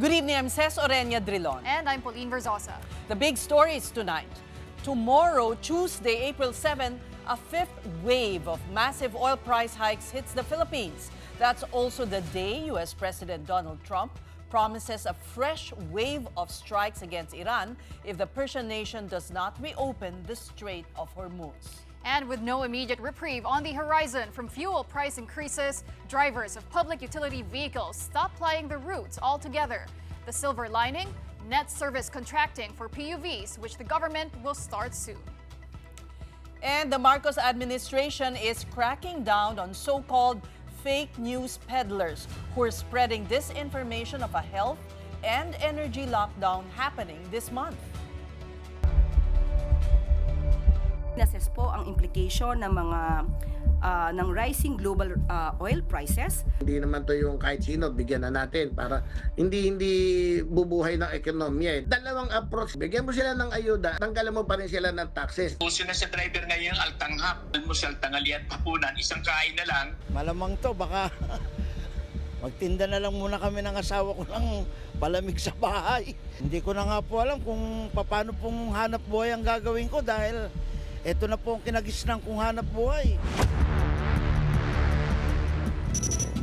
Good evening, I'm Ces Orenia Drilon. And I'm Pauline Verzosa. The big stories tonight. Tomorrow, Tuesday, April 7, a fifth wave of massive oil price hikes hits the Philippines. That's also the day U.S. President Donald Trump promises a fresh wave of strikes against Iran if the Persian nation does not reopen the Strait of Hormuz. And with no immediate reprieve on the horizon from fuel price increases, drivers of public utility vehicles stop plying the routes altogether. The silver lining, net service contracting for PUVs, which the government will start soon. And the Marcos administration is cracking down on so-called fake news peddlers who are spreading disinformation of a health and energy lockdown happening this month. Assess po ang implication ng mga ng rising global oil prices. Hindi naman to yung kahit sino bigyan na natin para hindi bubuhay ng ekonomiya. Dalawang approach. Bigyan mo sila ng ayuda, tanggalan mo pa rin sila ng taxes. Puso na sa driver ngayon, altanghap. Almusal, tanghali at hapunan, isang kain na lang. Malamang to, baka magtinda na lang muna kami ng asawa ko ng palamig sa bahay. Hindi ko na nga po alam kung paano pong hanap buhay ang gagawin ko dahil ito na po ang kinagisnan kong hanap buhay.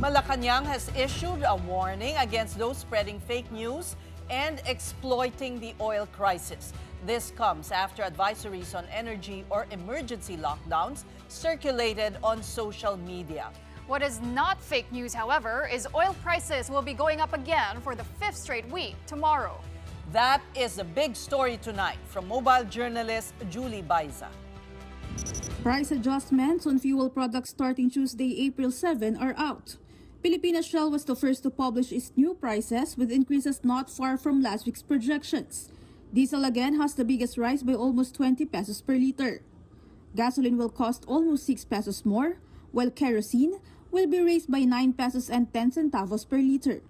Malacanang has issued a warning against those spreading fake news and exploiting the oil crisis. This comes after advisories on energy or emergency lockdowns circulated on social media. What is not fake news, however, is oil prices will be going up again for the fifth straight week tomorrow. That is the big story tonight from mobile journalist Julie Baiza. Price adjustments on fuel products starting Tuesday, April 7 are out. Pilipinas Shell was the first to publish its new prices with increases not far from last week's projections. Diesel again has the biggest rise by almost 20 pesos per liter. Gasoline will cost almost 6 pesos more, while kerosene will be raised by 9 pesos and 10 centavos per liter.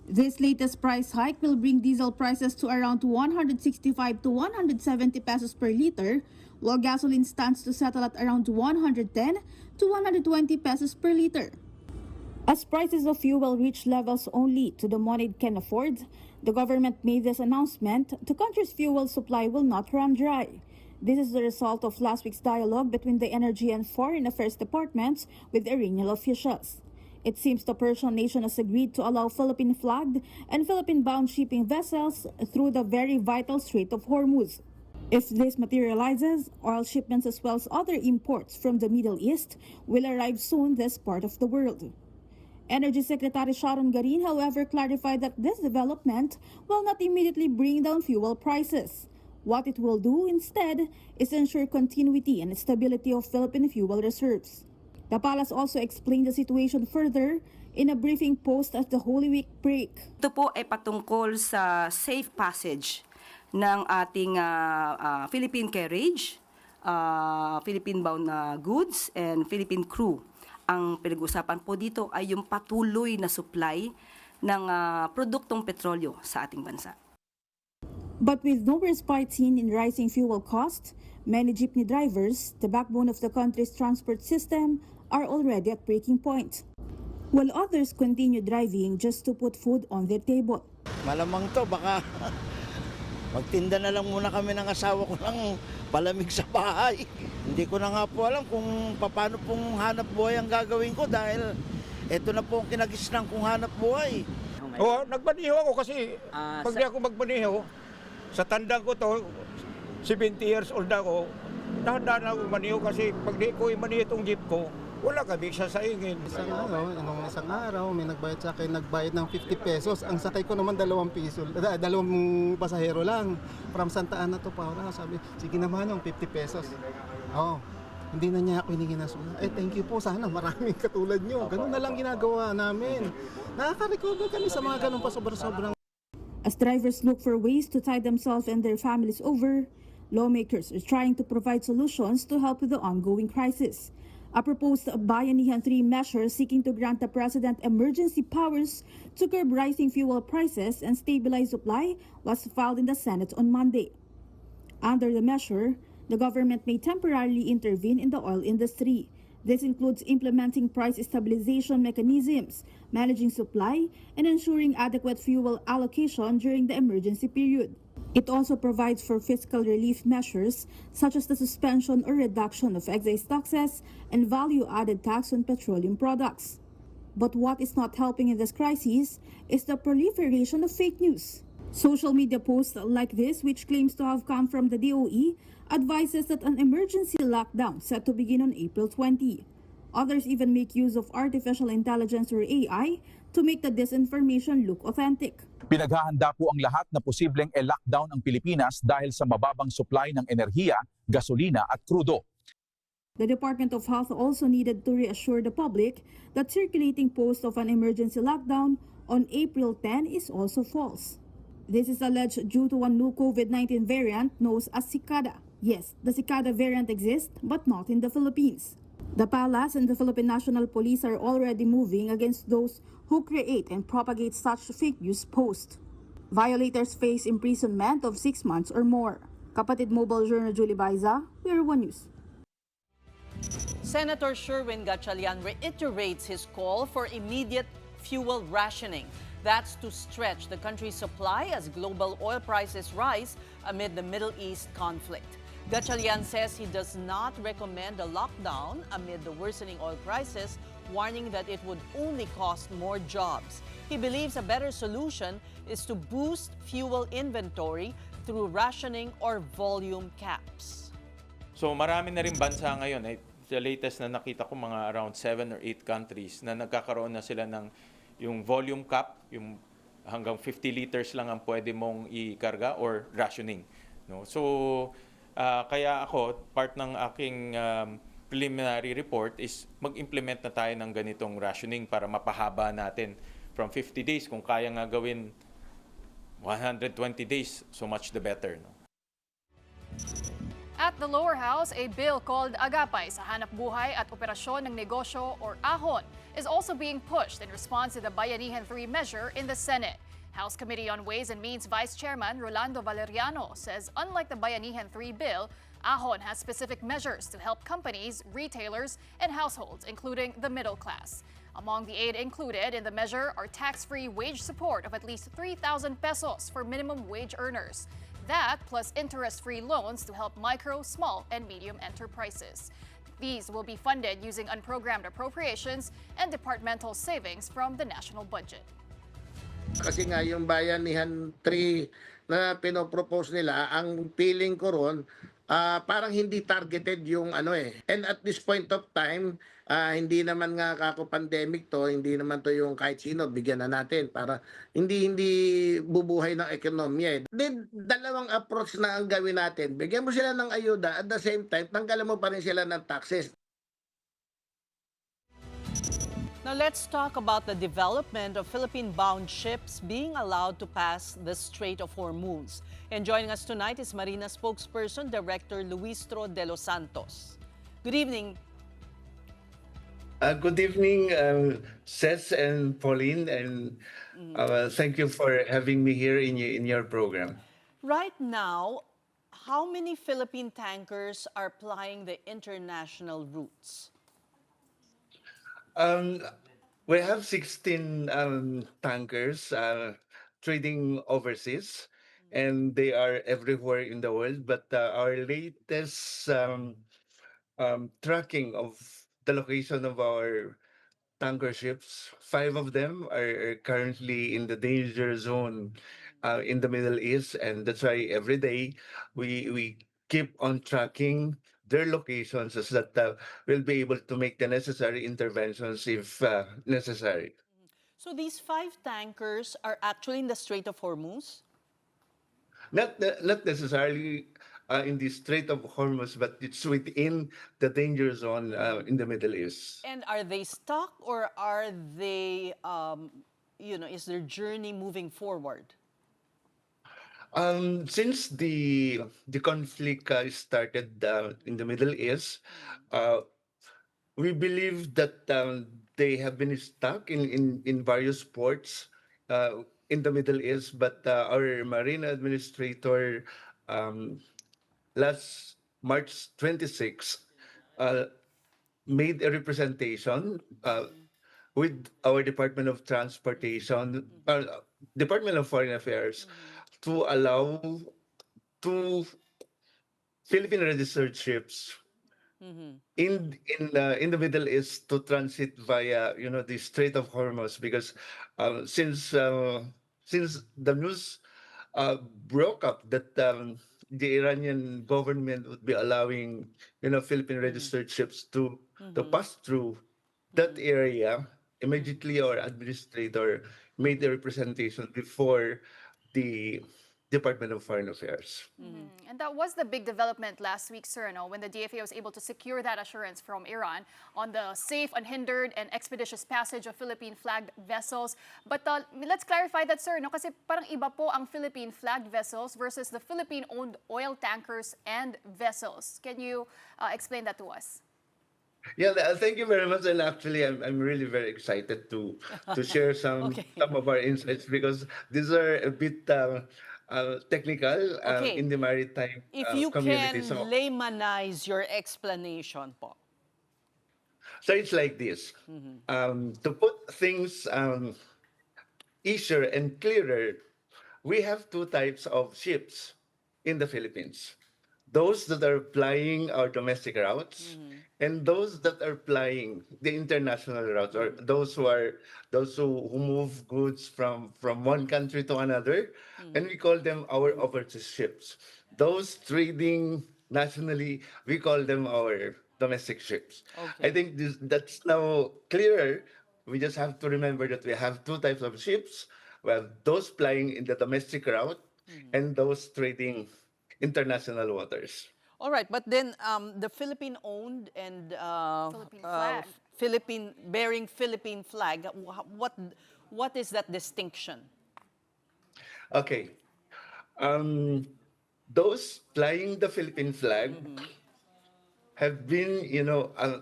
This latest price hike will bring diesel prices to around 165 to 170 pesos per liter, while gasoline stands to settle at around 110 to 120 pesos per liter. As prices of fuel reach levels only to the money can afford, the government made this announcement: the country's fuel supply will not run dry. This is the result of last week's dialogue between the Energy and Foreign Affairs departments with Iranian officials. It seems the Persian nation has agreed to allow Philippine-flagged and Philippine-bound shipping vessels through the very vital Strait of Hormuz. If this materializes, oil shipments as well as other imports from the Middle East will arrive soon this part of the world. Energy Secretary Sharon Garin, however, clarified that this development will not immediately bring down fuel prices. What it will do instead is ensure continuity and stability of Philippine fuel reserves. The palace also explained the situation further in a briefing post at the Holy Week break. Ito po ay patungkol sa safe passage ng ating Philippine carriage, Philippine-bound na goods, and Philippine crew. Ang pinag-usapan po dito ay yung patuloy na supply ng produktong petrolyo sa ating bansa. But with no respite seen in rising fuel costs, many jeepney drivers, the backbone of the country's transport system, are already at breaking point, while others continue driving just to put food on their table. Malamang to, baka magtinda na lang muna kami ng asawa ko ng palamig sa bahay. Hindi ko na nga po alam kung paano pong hanap buhay ang gagawin ko dahil ito na po ang kinagisnan kong hanap buhay. Oo, nagbaniho ako kasi pag di ako magbaniho, sa tandang ko to, 70 years old ako, dahan-dahan ako maniho kasi pag di ko imaniho itong jeep ko, wala kami sasaingin. Isang araw, may nagbayad sa akin, nagbayad ng 50 pesos. Ang sakay ko naman 2 piso, 2 pasahero lang. From Santa Ana to Paura, sabi, sige naman, 50 pesos. Hindi na niya ako hiningi na sulat. Thank you po, sana maraming katulad nyo. Ganun na lang ginagawa namin. Nakaka-recover kami sa mga ganun pa sobrang. As drivers look for ways to tide themselves and their families over, lawmakers are trying to provide solutions to help with the ongoing crisis. A proposed Bayanihan 3 measure seeking to grant the President emergency powers to curb rising fuel prices and stabilize supply was filed in the Senate on Monday. Under the measure, the government may temporarily intervene in the oil industry. This includes implementing price stabilization mechanisms, managing supply, and ensuring adequate fuel allocation during the emergency period. It also provides for fiscal relief measures such as the suspension or reduction of excise taxes and value-added tax on petroleum products. But what is not helping in this crisis is the proliferation of fake news. Social media posts like this, which claims to have come from the DOE, advises that an emergency lockdown set to begin on April 20. Others even make use of artificial intelligence or AI to make the disinformation look authentic. Pinaghahanda po ang lahat na posibleng e-lockdown ang Pilipinas dahil sa mababang supply ng enerhiya, gasolina at krudo. The Department of Health also needed to reassure the public that circulating post of an emergency lockdown on April 10 is also false. This is alleged due to one new COVID-19 variant known as Cicada. Yes, the Cicada variant exists, but not in the Philippines. The Palace and the Philippine National Police are already moving against those who create and propagate such fake news posts. Violators face imprisonment of 6 months or more. Kapatid Mobile Journal Julie Baiza, We're One News. Senator Sherwin Gatchalian reiterates his call for immediate fuel rationing. That's to stretch the country's supply as global oil prices rise amid the Middle East conflict. Gatchalian says he does not recommend a lockdown amid the worsening oil prices, warning that it would only cost more jobs. He believes a better solution is to boost fuel inventory through rationing or volume caps. So marami na rin bansa ngayon, the latest na nakita ko mga around 7 or 8 countries na nagkakaroon na sila ng yung volume cap, yung hanggang 50 liters lang ang pwede mong ikarga or rationing. No? So kaya ako, part ng aking preliminary report is mag-implement na tayo ng ganitong rationing para mapahaba natin from 50 days. Kung kaya nga gawin 120 days, so much the better. No? At the lower house, a bill called Agapay sa Hanap Buhay at Operasyon ng Negosyo or AHON is also being pushed in response to the Bayanihan 3 measure in the Senate. House Committee on Ways and Means Vice Chairman Rolando Valeriano says unlike the Bayanihan 3 bill, AHON has specific measures to help companies, retailers, and households, including the middle class. Among the aid included in the measure are tax-free wage support of at least 3,000 pesos for minimum wage earners. That plus interest-free loans to help micro, small, and medium enterprises. These will be funded using unprogrammed appropriations and departmental savings from the national budget. Kasi nga yung Bayanihan 3 na pinopropose nila, ang feeling ko ron, parang hindi targeted yung ano eh. And at this point of time, hindi naman nga kako-pandemic to, hindi naman to yung kahit sino, bigyan na natin para hindi bubuhay ng ekonomiya eh. Then, dalawang approach na ang gawin natin. Bigyan mo sila ng ayuda, at the same time, tanggalan mo pa rin sila ng taxes. Now let's talk about the development of Philippine-bound ships being allowed to pass the Strait of Hormuz. And joining us tonight is Marina spokesperson, Director Luistro de los Santos. Good evening. Good evening, Seth and Pauline, and thank you for having me here in your program. Right now, how many Philippine tankers are plying the international routes? We have 16 tankers trading overseas, and they are everywhere in the world. But our latest tracking of the location of our tanker ships, 5 of them are currently in the danger zone in the Middle East, and that's why every day we keep on tracking their locations so that we'll be able to make the necessary interventions if necessary. So these 5 tankers are actually in the Strait of Hormuz? Not necessarily in the Strait of Hormuz, but it's within the danger zone in the Middle East. And are they stuck or are they, is their journey moving forward? Since the conflict started in the Middle East, we believe that they have been stuck in various ports in the Middle East. But our Marine Administrator last March 26 made a representation with our Department of Transportation, Department of Foreign Affairs, to allow two Philippine registered ships in the Middle East to transit via the Strait of Hormuz, because since the news broke up that the Iranian government would be allowing Philippine registered ships to pass through that area, immediately our administrator made the representation before the Department of Foreign Affairs. And that was the big development last week, sir, no? When the DFA was able to secure that assurance from Iran on the safe, unhindered, and expeditious passage of Philippine-flagged vessels. But let's clarify that, sir, no? Kasi parang iba po ang Philippine-flagged vessels versus the Philippine-owned oil tankers and vessels. Can you explain that to us? Yeah, thank you very much. And actually, I'm really very excited to share some of our insights, because these are a bit technical in the maritime If you community. can laymanize your explanation po. So it's like this. To put things easier and clearer, we have two types of ships in the Philippines. Those that are plying our domestic routes, and those that are plying the international routes, or those who move goods from one country to another, and we call them our overseas ships. Those trading nationally, we call them our domestic ships. I think that's now clearer. We just have to remember that we have two types of ships. We have those plying in the domestic route, and those trading international waters. All right, but then the Philippine-owned and bearing Philippine flag, what is that distinction? Okay. Those flying the Philippine flag have been,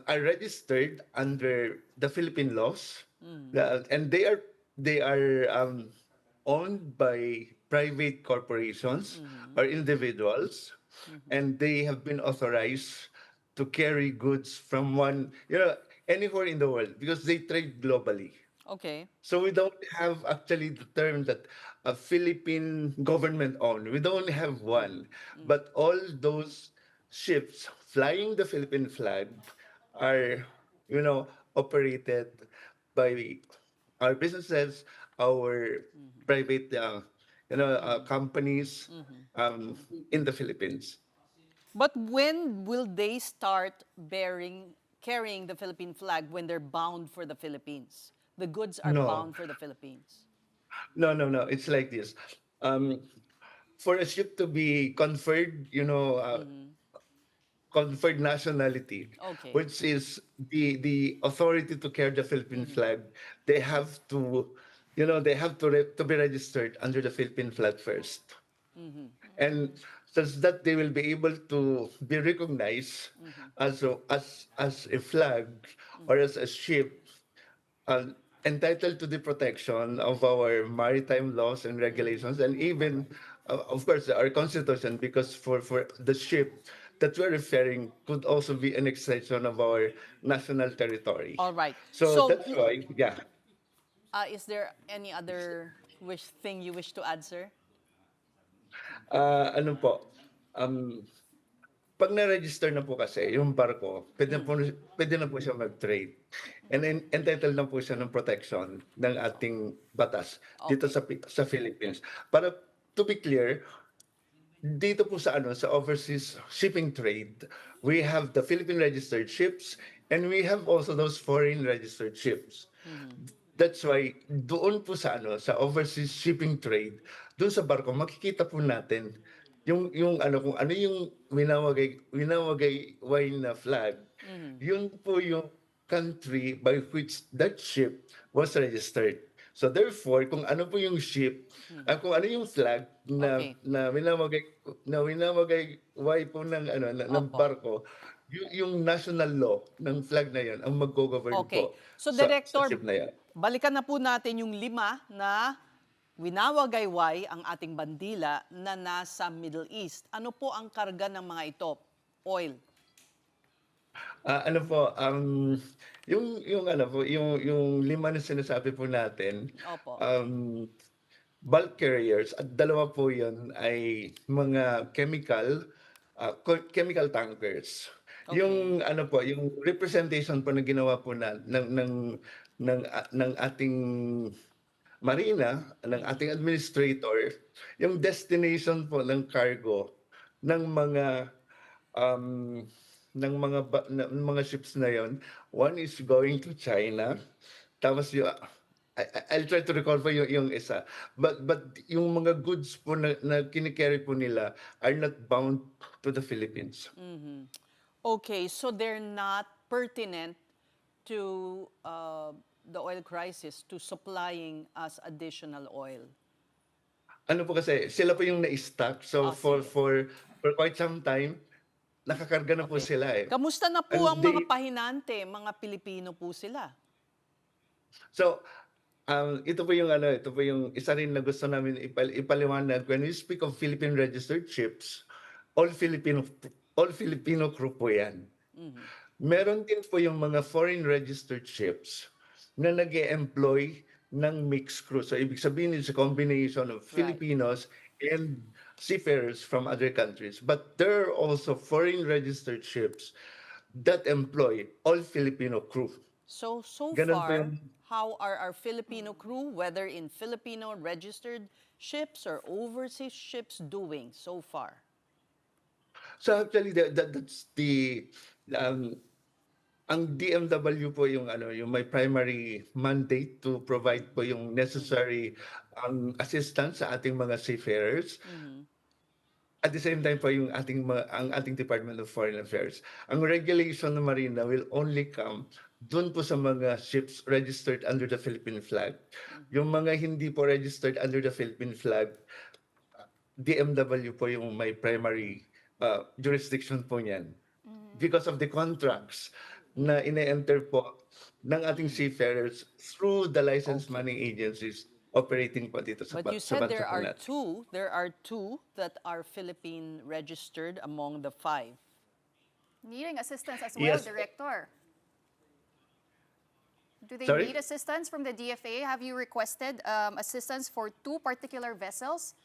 are registered under the Philippine laws, and they are owned by private corporations or individuals, and they have been authorized to carry goods from anywhere in the world, because they trade globally. Okay. So we don't have actually the term that a Philippine government owned. We don't have one, but all those ships flying the Philippine flag are, operated by our businesses, our private, companies in the Philippines. But when will they start carrying the Philippine flag, when they're bound for the Philippines? The goods are bound for the Philippines. No. It's like this. For a ship to be conferred, conferred nationality, which is the authority to carry the Philippine flag, they have to, to be registered under the Philippine flag first. And such that they will be able to be recognized as a flag or as a ship entitled to the protection of our maritime laws and regulations, and even, of course, our constitution, because for the ship that we're referring could also be an extension of our national territory. All right. So that's why, yeah. Is there any other thing you wish to add, sir? Ano po, pag na-register na po kasi yung barko, pwede na po siya mag-trade. And entitled na po siya ng protection ng ating batas dito sa Philippines. Para to be clear, dito po sa overseas shipping trade, we have the Philippine registered ships, and we have also those foreign registered ships. That's why doon po sa overseas shipping trade, doon sa barko makikita po natin yung kung ano yung winawagay na flag. Yun po yung country by which that ship was registered. So therefore, kung ano po yung ship, kung ano yung flag na winawagay po ng barko, yung national law ng flag na yan ang mag-govern po So, sa Director, ship na yan. balikan na po natin yung 5 na winawagayway ang ating bandila na nasa Middle East. Ano po ang karga ng mga ito? Oil. Ano po, yung ano po, yung 5 na sinasabi po natin, Opo. bulk carriers at dalawa po 'yon ay mga chemical tankers. Okay. Yung ano po, yung representation po na ginawa po ng ating marina, ng ating administrator, yung destination po ng cargo ng mga um, ng mga ships na yon, one is going to China, tapos yung I'll try to recall po yung isa. But yung mga goods po na kini-carry po nila are not bound to the Philippines. Okay, so they're not pertinent to the oil crisis, to supplying us additional oil. Ano po kasi, sila po yung na-stock. So sige. for quite some time, nakakarga na po Okay. sila eh. Kamusta na po And ang mga pahinante? Mga Pilipino po sila. So, ito po yung isa rin na gusto namin ipaliwanag. When we speak of Philippine registered ships, all Filipino crew po yan. Meron din po yung mga foreign registered ships na nag-e-employ ng mixed crew. So, ibig sabihin it's a combination of Filipinos and seafarers from other countries. But there are also foreign registered ships that employ all Filipino crew. So Ganun po far, yung- how are our Filipino crew, whether in Filipino registered ships or overseas ships, doing so far? So actually that's the ang DMW po yung yung may primary mandate to provide po yung necessary assistance sa ating mga seafarers. At the same time po yung ang ating Department of Foreign Affairs. Ang regulation ng Marina will only come dun po sa mga ships registered under the Philippine flag. Yung mga hindi po registered under the Philippine flag, DMW po yung may primary jurisdiction po niyan. Because of the contracts na ine-enter po ng ating seafarers through the licensed money agencies operating po dito sa But you sa said bansa there po are natin. there are two that are Philippine registered among the 5. Needing assistance as well, Yes. Director. Do they Sorry? need assistance from the DFA? Have you requested assistance for 2 particular vessels?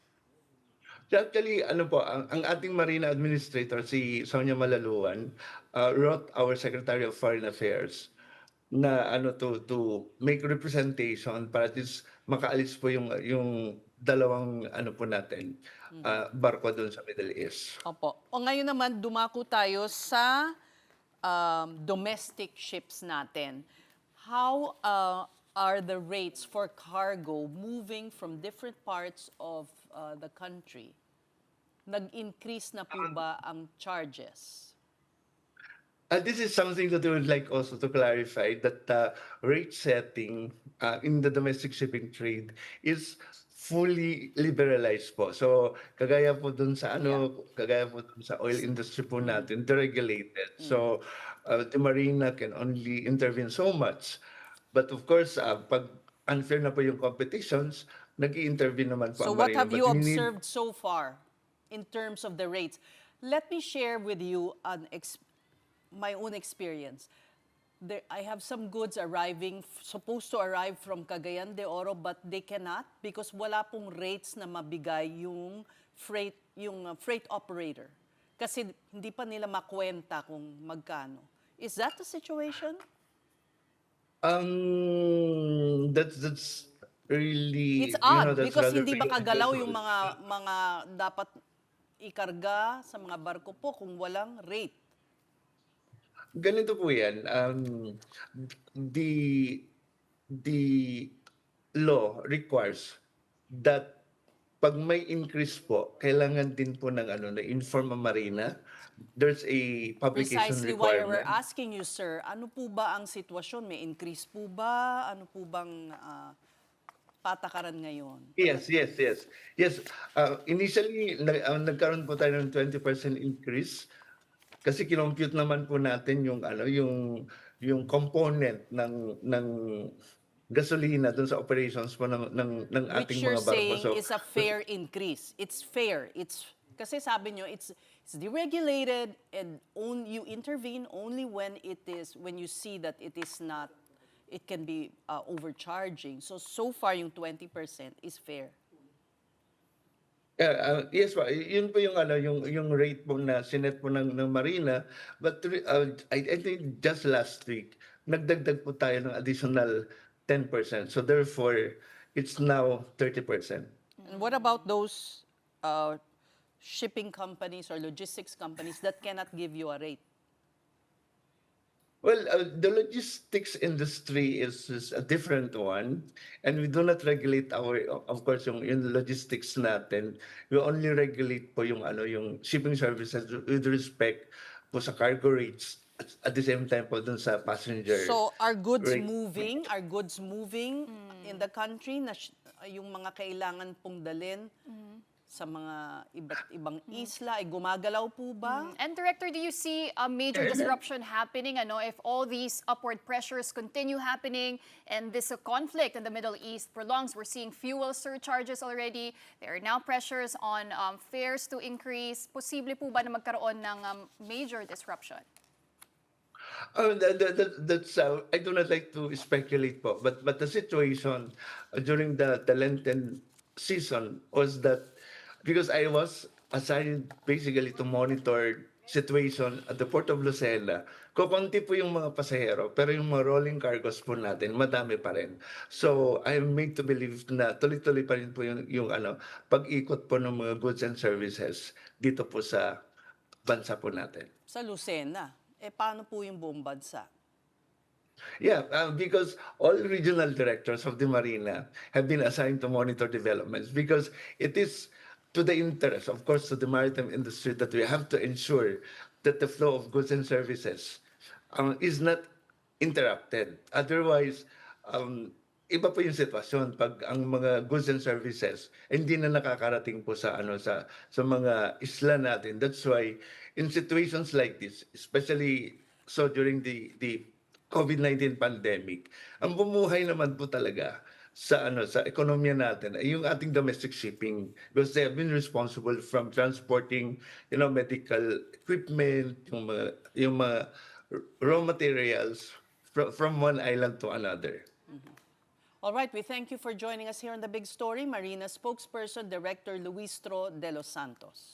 So actually, ang ating Marina Administrator, si Sonia Malaluan, wrote our Secretary of Foreign Affairs na to make representation para at least makaalis po yung dalawang po natin, barko doon sa Middle East. Opo. O ngayon naman, dumako tayo sa domestic ships natin. How are the rates for cargo moving from different parts of the country? Nag-increase na po ba ang charges? This is something that we would like also to clarify, that rate setting in the domestic shipping trade is fully liberalized po. So kagaya po dun sa kagaya po dun sa oil industry po natin, deregulated. So the Marina can only intervene so much. But of course, pag unfair na po yung competitions, nag-i-intervene naman po So ang what Marina. have But you we need- observed so far in terms of the rates? Let me share with you my own experience. I have some goods supposed to arrive from Cagayan de Oro, but they cannot because wala pong rates na mabigay yung freight operator. Kasi hindi pa nila makwenta kung magkano. Is that the situation? That's really, It's odd that's because rather hindi makagalaw yung painful. mga dapat ikarga sa mga barko po kung walang rate. Ganito po yan. The law requires that pag may increase po, kailangan din po ng na inform ang Marina. There's a publication Precisely why we're requirement. asking you, sir. Ano po ba ang sitwasyon? May increase po ba? Ano po bang patakaran ngayon? Yes. Initially, nagkaroon po tayo ng 20% increase kasi kinompute naman po natin yung component ng gasolina dun sa operations po ng Which ating you're mga barko. saying So, is a fair increase. It's fair. Kasi sabi nyo, is deregulated, and you intervene only when you see that it can be overcharging. So far yung 20% is fair. Yes po, yun po yung yung rate po na sinet po ng Marina, but I think just last week nagdagdag po tayo ng additional 10%. So therefore, it's now 30%. And what about those shipping companies or logistics companies that cannot give you a rate? Well, the logistics industry is a different one, and we do not regulate of course, yung logistics natin. We only regulate po yung shipping services with respect po sa cargo rates at the same time po dun sa passenger. So are goods rate. moving? Are goods moving in the country na yung mga kailangan pong dalhin sa mga iba't ibang isla ay gumagalaw po ba? And Director, do you see a major disruption happening? If all these upward pressures continue happening and this conflict in the Middle East prolongs, we're seeing fuel surcharges already. There are now pressures on fares to increase. Posible po ba na magkaroon ng major disruption? That's I do not like to speculate po, but the situation during the Lenten season was that because I was assigned basically to monitor situation at the Port of Lucena, kukunti po yung mga pasahero, pero yung mga rolling cargos po natin, madami pa rin. So I am made to believe na tuloy-tuloy pa rin po yung pag-ikot po ng mga goods and services dito po sa bansa po natin. Sa Lucena, paano po yung buong bansa? Yeah, because all regional directors of the Marina have been assigned to monitor developments because it is to the interest, of course, to the maritime industry that we have to ensure that the flow of goods and services is not interrupted. Otherwise, iba po yung sitwasyon pag ang mga goods and services hindi na nakakarating po sa mga isla natin. That's why in situations like this, especially so during the COVID-19 pandemic, ang bumuhay naman po talaga sa ekonomiya natin ay yung ating domestic shipping because they have been responsible from transporting medical equipment, yung mga raw materials from one island to another. All right, we thank you for joining us here on The Big Story. Marina spokesperson, Director Luistro de los Santos.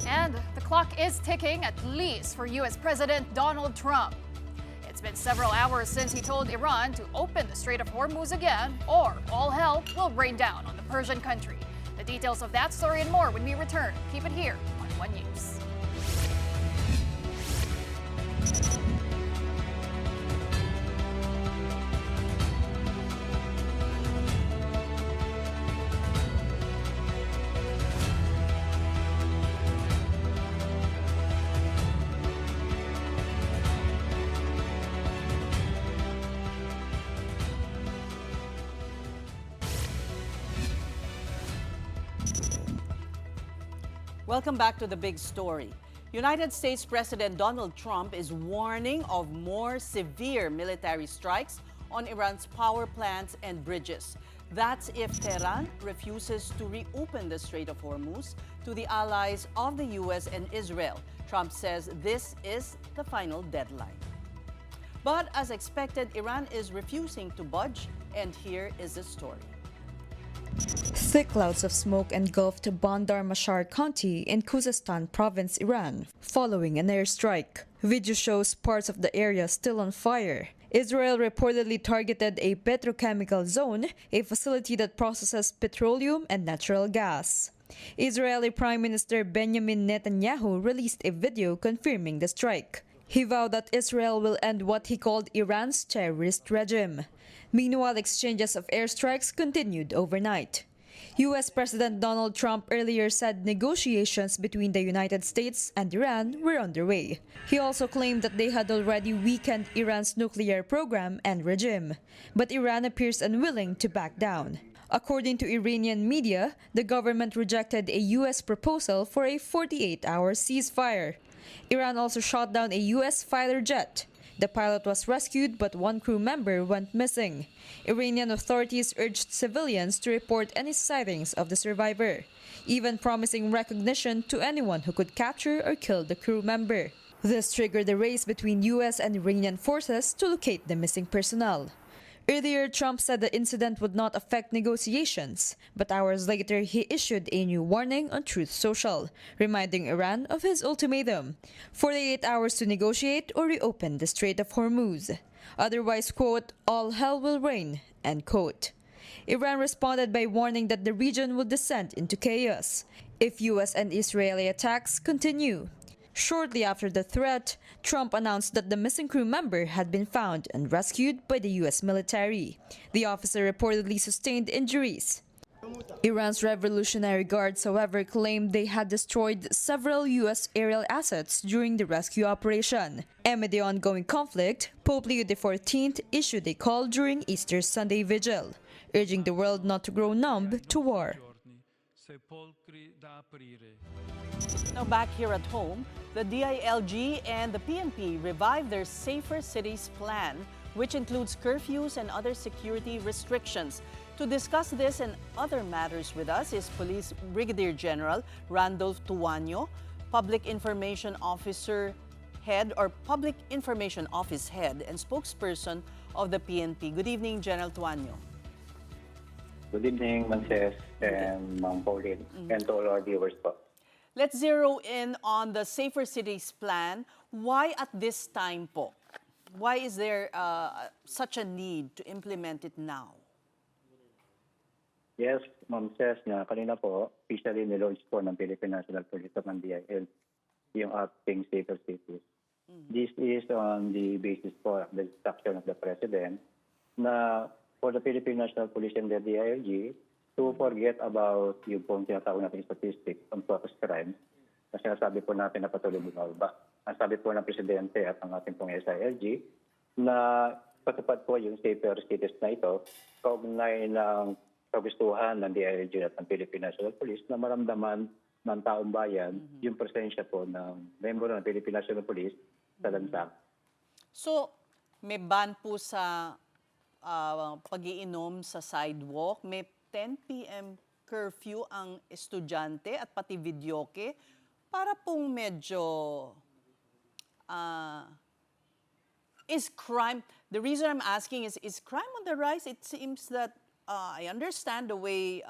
And the clock is ticking, at least for U.S. President Donald Trump. It's been several hours since he told Iran to open the Strait of Hormuz again, or all hell will rain down on the Persian country. The details of that story and more when we return. Keep it here on One News. Welcome back to The Big Story. United States President Donald Trump is warning of more severe military strikes on Iran's power plants and bridges. That's if Tehran refuses to reopen the Strait of Hormuz to the allies of the U.S. and Israel. Trump says this is the final deadline. But as expected, Iran is refusing to budge, and here is the story. Thick clouds of smoke engulfed Bandar Mashar County in Khuzestan province, Iran, following an airstrike. Video shows parts of the area still on fire. Israel reportedly targeted a petrochemical zone, a facility that processes petroleum and natural gas. Israeli Prime Minister Benjamin Netanyahu released a video confirming the strike. He vowed that Israel will end what he called Iran's terrorist regime. Meanwhile, exchanges of airstrikes continued overnight. U.S. President Donald Trump earlier said negotiations between the United States and Iran were underway. He also claimed that they had already weakened Iran's nuclear program and regime, but Iran appears unwilling to back down. According to Iranian media, the government rejected a U.S. proposal for a 48-hour ceasefire. Iran also shot down a U.S. fighter jet. The pilot was rescued, but one crew member went missing. Iranian authorities urged civilians to report any sightings of the survivor, even promising recognition to anyone who could capture or kill the crew member. This triggered a race between U.S. and Iranian forces to locate the missing personnel. Earlier, Trump said the incident would not affect negotiations, but hours later he issued a new warning on Truth Social, reminding Iran of his ultimatum: 48 hours to negotiate or reopen the Strait of Hormuz. Otherwise, quote, all hell will reign, end quote. Iran responded by warning that the region would descend into chaos if U.S. and Israeli attacks continue. Shortly after the threat, Trump announced that the missing crew member had been found and rescued by the U.S. military. The officer reportedly sustained injuries. Iran's Revolutionary Guards, however, claimed they had destroyed several U.S. aerial assets during the rescue operation. Amid the ongoing conflict, Pope Leo XIV issued a call during Easter's Sunday vigil, urging the world not to grow numb to war. Now back here at home, the DILG and the PNP revived their Safer Cities plan, which includes curfews and other security restrictions. To discuss this and other matters with us is Police Brigadier General Randolph Tuanyo, Public Information Officer Head or Public Information Office Head and spokesperson of the PNP. Good evening, General Tuanyo. Good evening, Manses and Ma'am Pauline, and to all our viewers po. Let's zero in on the Safer Cities plan. Why at this time po? Why is there such a need to implement it now? Yes, Ma'am Ses, na kanina po, officially nilaunch po ng Philippine National Police of DIL yung ating Safer Cities. This is on the basis po of the instruction of the President na for the Philippine National Police and the DILG to forget about yung pong tinatawag natin statistics on focus crimes na sinasabi po natin na patuloy bumaba. Ang sabi po ng Presidente at ang ating pong SILG na patupad po yung Safer Cities na ito kaugnay ng kagustuhan ng DILG at ng Philippine National Police na maramdaman ng taong bayan yung presensya po ng membro ng Philippine National Police sa lansangan. So, may ban po sa pag-iinom sa sidewalk, may 10 p.m. curfew ang estudyante at pati videoke para pong medyo is crime, the reason I'm asking is crime on the rise? It seems that I understand the way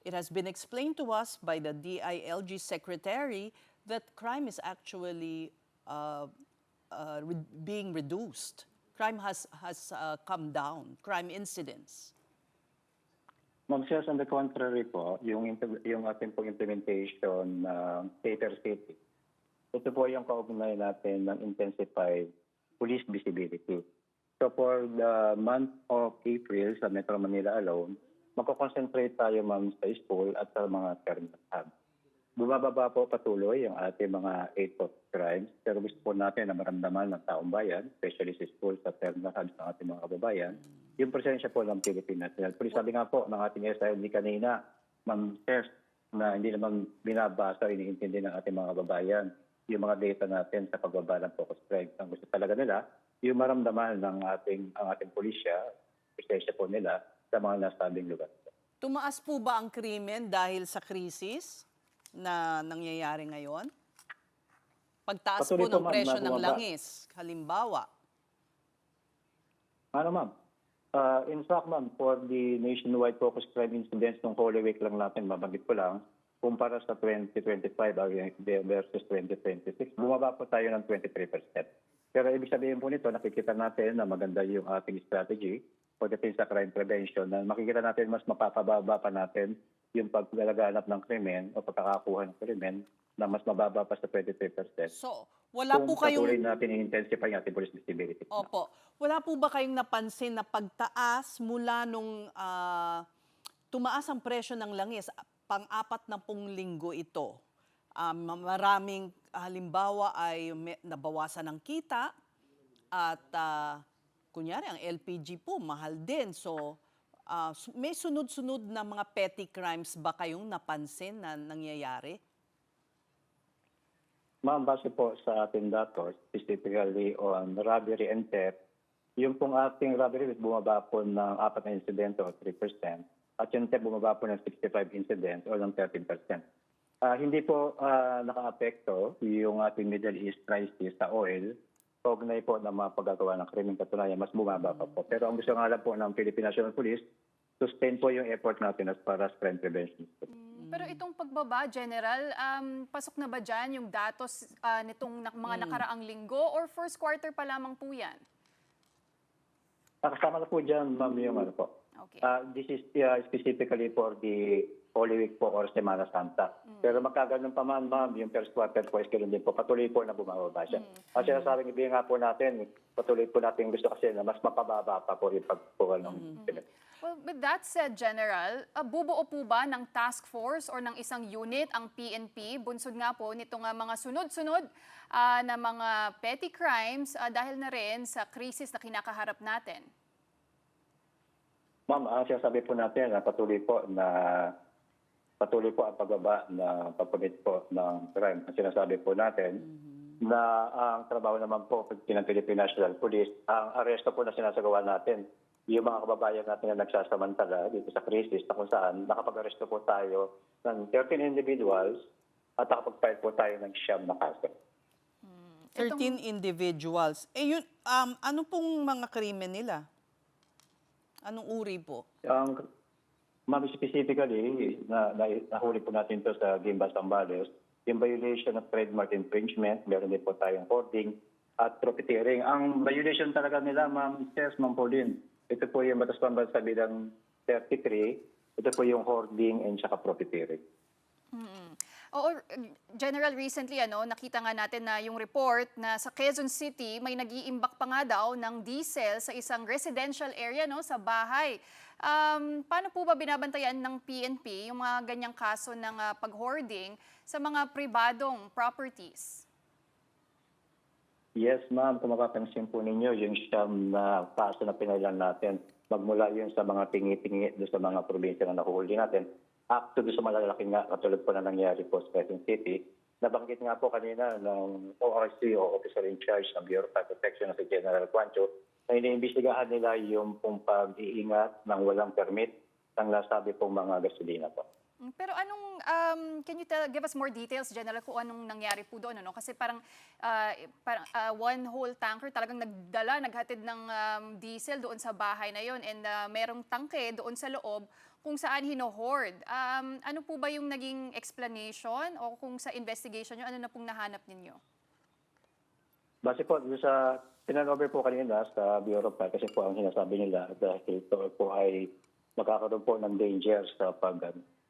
it has been explained to us by the DILG secretary that crime is actually being reduced. Crime has come down, crime incidents. Ma'am Ses, on the contrary po, yung ating pong implementation ng Safer City, ito po yung kaugnay natin ng intensified police visibility. So for the month of April sa Metro Manila alone, magko-concentrate tayo, ma'am, sa school at sa mga terminal hub. Bumababa po patuloy yung ating mga 8 of crimes, pero gusto po natin na maramdaman ng taong bayan, especially sa school, sa terminal hubs ng ating mga kababayan, yung presensya po ng Philippine National Police. Sabi nga po ng ating SILG kanina, Ma'am Ses, na hindi naman binabasa, iniintindi ng ating mga kababayan yung mga data natin sa pagbaba ng focus crimes. Ang gusto talaga nila, yung maramdaman ng ang ating pulisya, presensya po nila sa mga nasabing lugar. Tumaas po ba ang krimen dahil sa krisis na nangyayari ngayon? Pagtaas Patuloy po ng ma'am, presyo na ng bumaba. langis, halimbawa. Ano, ma'am? In fact, ma'am, for the nationwide focus crime incidents ng Holy Week lang natin, mabanggit ko lang, kumpara sa 2025 versus 2026, bumaba po tayo ng 23%. Pero ibig sabihin po nito, nakikita natin na maganda yung ating strategy pagdating sa crime prevention, na makikita natin mas mapapababa pa natin yung paglalaganap ng krimen o pagkakakuha ng krimen na mas mababa pa sa 23%. So, wala po kayong... Kung patuloy natin i-intensify yung ating police visibility. Opo. Wala po ba kayong napansin na pagtaas mula nung tumaas ang presyo ng langis, pang-apat na pong linggo ito? Maraming halimbawa ay nabawasan ng kita at kunyari ang LPG po mahal din. So may sunod-sunod na mga petty crimes ba kayong napansin na nangyayari? Ma'am, base po sa ating datos, specifically on robbery and theft, yung pong ating robbery rate bumaba po ng 4 na insidente o 3%, at yung theft bumaba po ng 65 incidents o ng 13%. Hindi po naka-apekto yung ating Middle East crisis sa oil, kaugnay po ng mga paggagawa ng krimeng katunayan, mas bumaba pa po. Pero ang gusto nga lang po ng Philippine National Police, sustain po yung effort natin as far as crime prevention. Pero itong pagbaba, General, pasok na ba dyan yung datos nitong mga nakaraang linggo or first quarter pa lamang po yan? Nakasama na po dyan, ma'am, yung ano po. Okay. This is specifically for the Holy Week po or Semana Santa. Pero magkaganon pa man, ma'am, yung first quarter po is ganun din po. Patuloy po na bumababa siya. At sinasabing ibigay nga po natin, patuloy po natin gusto kasi na mas mapababa pa po yung pagpukuha ng Well, with that said, General, bubuo po ba ng task force or ng isang unit ang PNP? Bunsod nga po nitong mga sunod-sunod na mga petty crimes dahil na rin sa krisis na kinakaharap natin. Ma'am, sinasabi po natin na patuloy po ang pagbaba na pagpamit po ng crime. Ang sinasabi po natin na ang trabaho naman po ng Philippine National Police, ang aresto po na sinasagawa natin, yung mga kababayan natin na nagsasamantala dito sa krisis na kung saan nakapag-aresto po tayo ng 13 individuals at nakapag-file po tayo ng 9 na kaso. 13 individuals. Ano pong mga krimen nila? Anong uri po? Ma'am, specifically, nahuli po natin ito sa Gimba, Zambales, yung violation of trademark infringement, meron din po tayong hoarding at profiteering. Ang violation talaga nila, Ma'am Pauline, ito po yung Batas Pambansa bilang 33, ito po yung hoarding and saka profiteering. Oo, General, recently nakita nga natin na yung report na sa Quezon City may nag-iimbak pa nga daw ng diesel sa isang residential area sa bahay. Paano po ba binabantayan ng PNP yung mga ganyang kaso ng pag-hoarding sa mga pribadong properties? Yes, ma'am. Kung mapapansin po ninyo, yung siyam na kaso na pinailan natin, magmula yun sa mga tingi-tingi doon sa mga probinsya na nakuhuli natin, up to doon sa malalaki nga, katulad po na nangyari po sa Quezon City. Nabanggit nga po kanina ng ORC o Officer in Charge ng Bureau of Fire Protection na si General Cuancho, na iniimbestigahan nila yung pong pag-iingat ng walang permit ng nasabi pong mga gasolina po. Pero can you give us more details, General, kung anong nangyari po doon? Kasi parang one whole tanker talagang naghatid ng diesel doon sa bahay na yon and merong tangke doon sa loob kung saan hino-hoard. Ano po ba yung naging explanation o kung sa investigation nyo, ano na pong nahanap ninyo? Base po, sa pinanover po kanina sa Bureau of Fire, kasi po ang sinasabi nila dahil ito po ay magkakaroon po ng danger sa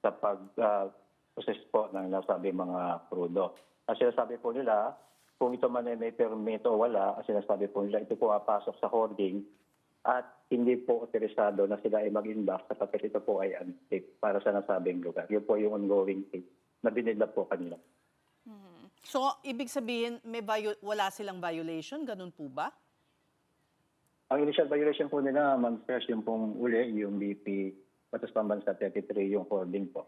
pag-process po ng nasabi mga krudo. Ang sinasabi po nila, kung ito man ay may permit o wala, ang sinasabi po nila, ito po pasok sa hoarding at hindi po otorisado na sila ay mag-imbak sapagkat ito po ay unsafe para sa nasabing lugar. Yun po yung ongoing case na binidlap po kanila. So, ibig sabihin, wala silang violation? Ganun po ba? Ang initial violation po nila, Ma'am Fresh, yung pong uli, yung BP Batas Pambansa 33, yung hoarding po.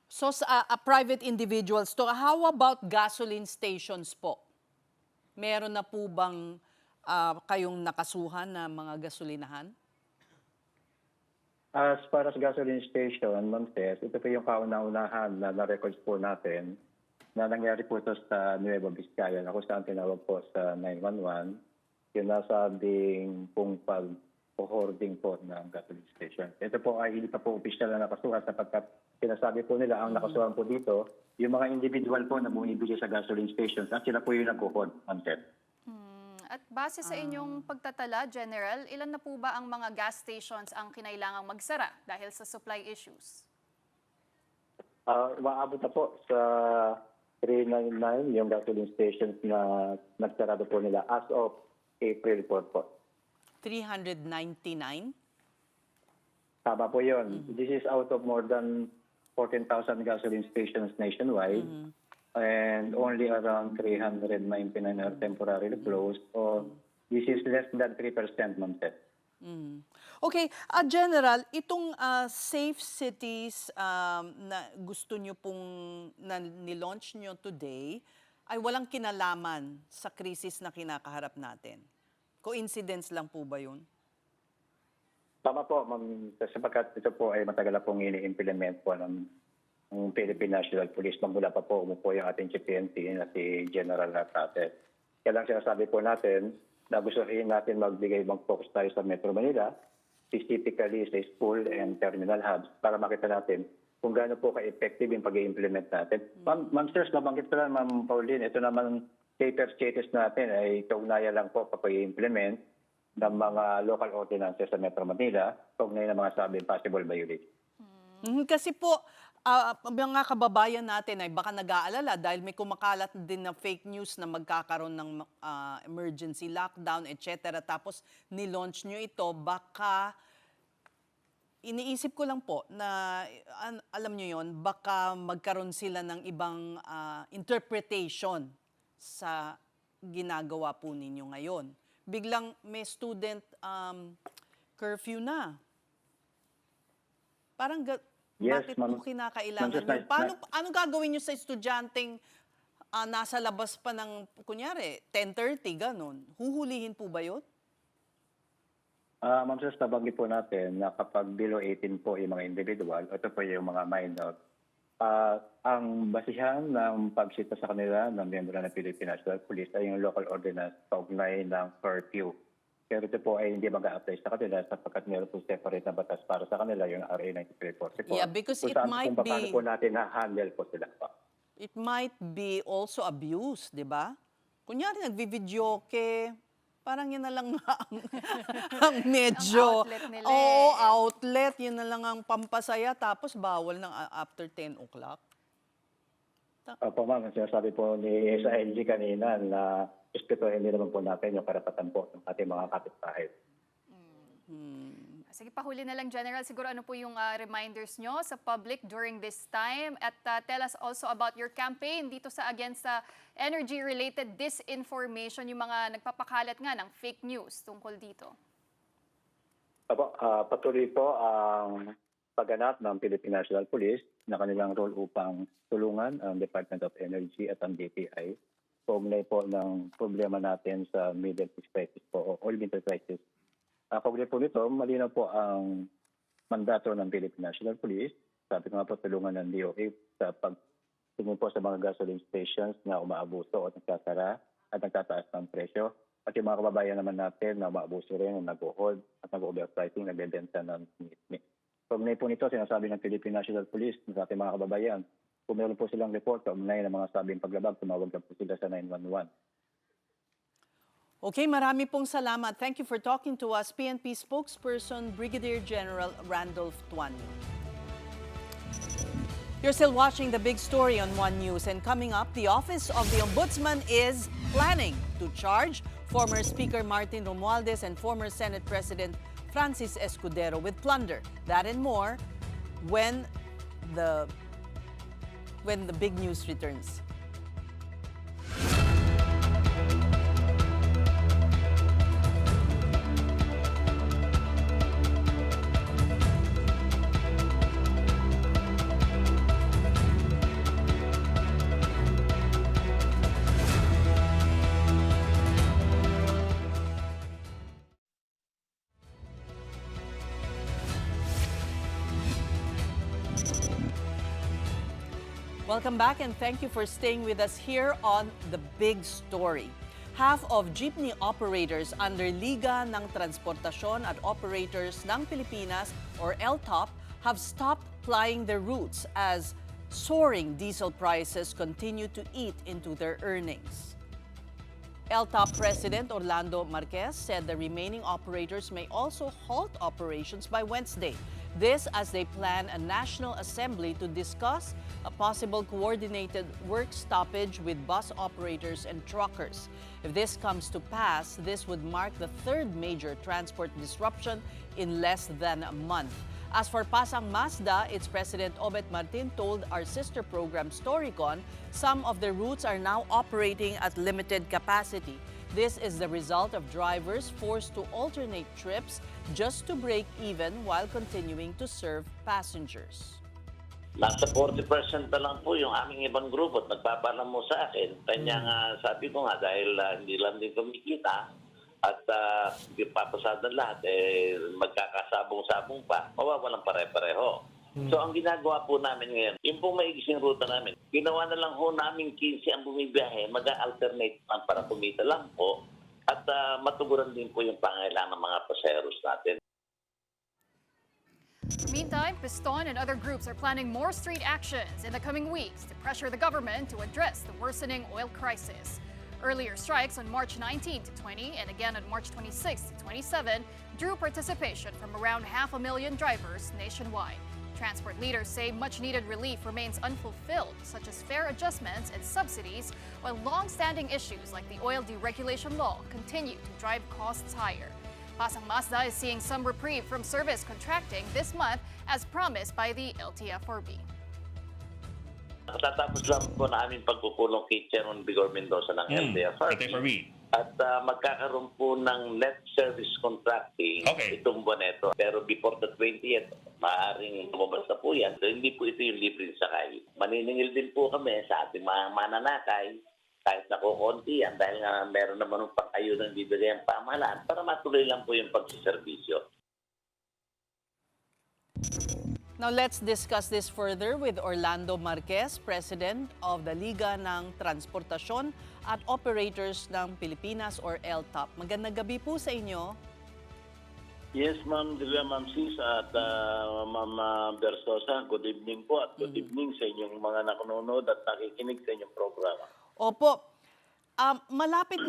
So, sa private individuals to, how about gasoline stations po? Meron na po bang kayong nakasuhan na mga gasolinahan? As far as gasoline station, Ma'am Tess, ito po yung kauna-unahan na na-records po natin na nangyari po ito sa Nueva Vizcaya na kung saan tinawag po sa 911 yung nasabing pong pag-hoarding po ng gasoline station. Ito po ay hindi pa po opisyal na nakasuhan sapagkat sinasabi po nila ang nakasuhan po dito yung mga individual po na bumibili sa gasoline stations at sila po yung nag-hoard, Ma'am Tess. At base sa inyong pagtatala, General, ilan na po ba ang mga gas stations ang kinailangang magsara dahil sa supply issues? Maabot na po sa 399 yung gasoline stations na nagsarado po nila as of April 4 po. 399? Tama po yun. This is out of more than 14,000 gasoline stations nationwide. And only around 399 are temporarily closed. So this is less than 3%, Ma'am Seth. Okay, General, itong safe cities na gusto nyo pong na nilaunch nyo today, ay walang kinalaman sa krisis na kinakaharap natin? Coincidence lang po ba yun? Tama po, ma'am, sapagkat ito po ay matagal na pong ini-implement po ng Philippine National Police. Magmula pa po umupo yung ating PNP na si General Ratate. Kaya lang sinasabi po natin na gusto rin natin mag-focus tayo sa Metro Manila, specifically sa school and terminal hubs, para makita natin kung gaano po ka-effective yung pag-i-implement natin. Ma'am Sirs, nabanggit ko lang, Ma'am Pauline, ito naman safer status natin ay kaugnaya lang po pag-i-implement ng mga local ordinances sa Metro Manila, kaugnay ng mga sabing possible violation. Kasi po, mga kababayan natin ay baka nag-aalala dahil may kumakalat din na fake news na magkakaroon ng emergency lockdown, etc. Tapos nilaunch nyo ito, baka iniisip ko lang po na, alam nyo yon, baka magkaroon sila ng ibang interpretation sa ginagawa po ninyo ngayon. Biglang may student curfew na. Parang Yes, bakit ma'am. po kinakailangan yun? Ano gagawin nyo sa estudyanteng nasa labas pa ng, kunyari, 10:30, ganun? Huhulihin po ba yun? Ma'am Sirs, nabanggit po natin na kapag below 18 po yung mga individual, ito po yung mga minor, ang basihan ng pagsita sa kanila ng miyembro ng Philippine National Police ay yung local ordinance kaugnay ng curfew. Pero ito po ay hindi mag-a-apply sa kanila sapagkat meron po separate na batas para sa kanila, yung RA 9344. Yeah, because it might kung paano be- po natin na-handle po sila po. It might be also abuse, di ba? Kunyari, nagvi-videoke, parang yun na lang ang medyo... Ang outlet nila Oo, eh. outlet, yun na lang ang pampasaya, tapos bawal ng after 10 o'clock. Opo ma'am, sinasabi po ni sa LG kanina na respetuhin din naman po natin yung karapatan po ng ating mga kapitbahay. Sige, pahuli na lang, General. Siguro ano po yung reminders nyo sa public during this time? At tell us also about your campaign dito sa against sa energy-related disinformation, yung mga nagpapakalat nga ng fake news tungkol dito. Opo, patuloy po ang pagganap ng Philippine National Police na kanilang role upang tulungan ang Department of Energy at ang DTI. Kaugnay po ng problema natin sa Middle East crisis po o oil winter crisis. Kaugnay po nito, malinaw po ang mandato ng Philippine National Police. Sabi ko nga po, tulungan ng DOE sa pagtingin po sa mga gasoline stations na umaabuso o nagkasara at nagtataas ng presyo. At yung mga kababayan naman natin na umaabuso rin, nag-hold at nag-overpricing, nagbebenta ng mismi. Kaugnay po nito, sinasabi ng Philippine National Police sa ating mga kababayan, kung meron po silang report o umunay ng mga sabing paglabag, tumawag lang po sila sa 911. Okay, marami pong salamat. Thank you for talking to us, PNP spokesperson Brigadier General Randolph Tuanyo. You're still watching The Big Story on One News, and coming up, the Office of the Ombudsman is planning to charge former Speaker Martin Romualdez and former Senate President Francis Escudero with plunder. That and more when the big news returns. Welcome back and thank you for staying with us here on The Big Story. Half of jeepney operators under Liga ng Transportasyon at Operators ng Pilipinas or LTOP have stopped plying their routes as soaring diesel prices continue to eat into their earnings. LTOP President Orlando Marquez said the remaining operators may also halt operations by Wednesday. This as they plan a national assembly to discuss a possible coordinated work stoppage with bus operators and truckers. If this comes to pass, this would mark the third major transport disruption in less than a month. As for Pasang Mazda, its President Obet Martin told our sister program Storycon, some of the routes are now operating at limited capacity. This is the result of drivers forced to alternate trips just to break even while continuing to serve passengers. Nasa 40% na lang po yung aming ibang grupo at nagpapaalam mo sa akin. Kanya nga sabi ko nga dahil hindi lang din kumikita at hindi papasada lahat, magkakasabong-sabong pa, mawawalang pare-pareho. So ang ginagawa po namin ngayon, yung pong maigising ruta namin, ginawa na lang ho namin 15 ang bumibiyahe, mag-alternate lang para kumita lang po at matuguran din po yung pangailangan ng mga paseros natin. Meantime, Piston and other groups are planning more street actions in the coming weeks to pressure the government to address the worsening oil crisis. Earlier strikes on March 19 to 20 and again on March 26 to 27 drew participation from around 500,000 drivers nationwide. Transport leaders say much-needed relief remains unfulfilled, such as fare adjustments and subsidies, while long-standing issues like the oil deregulation law continue to drive costs higher. Pasang Mazda is seeing some reprieve from service contracting this month as promised by the LTFRB. Tatapos lang po na aming pagkukulong kay Chairman Vigor Mendoza ng LTFRB. At magkakaroon po ng net service contracting itong buwan ito. Pero before the 20th, maaaring lumabas na po yan. So, hindi po ito yung libreng sakay. Maniningil din po kami sa ating mga mananakay kahit nakukunti yan dahil nga meron naman ng pang-ayun ng bibigay ang pamahalaan para matuloy lang po yung pagsiservisyo. Now let's discuss this further with Orlando Marquez, President of the Liga ng Transportasyon at Operators ng Pilipinas or LTOP. Magandang gabi po sa inyo. Yes, Ma'am Delia, Ma'am Sis at Ma'am Bersosa. Good evening po at good evening sa inyong mga nanonood at nakikinig sa inyong programa. Opo. Malapit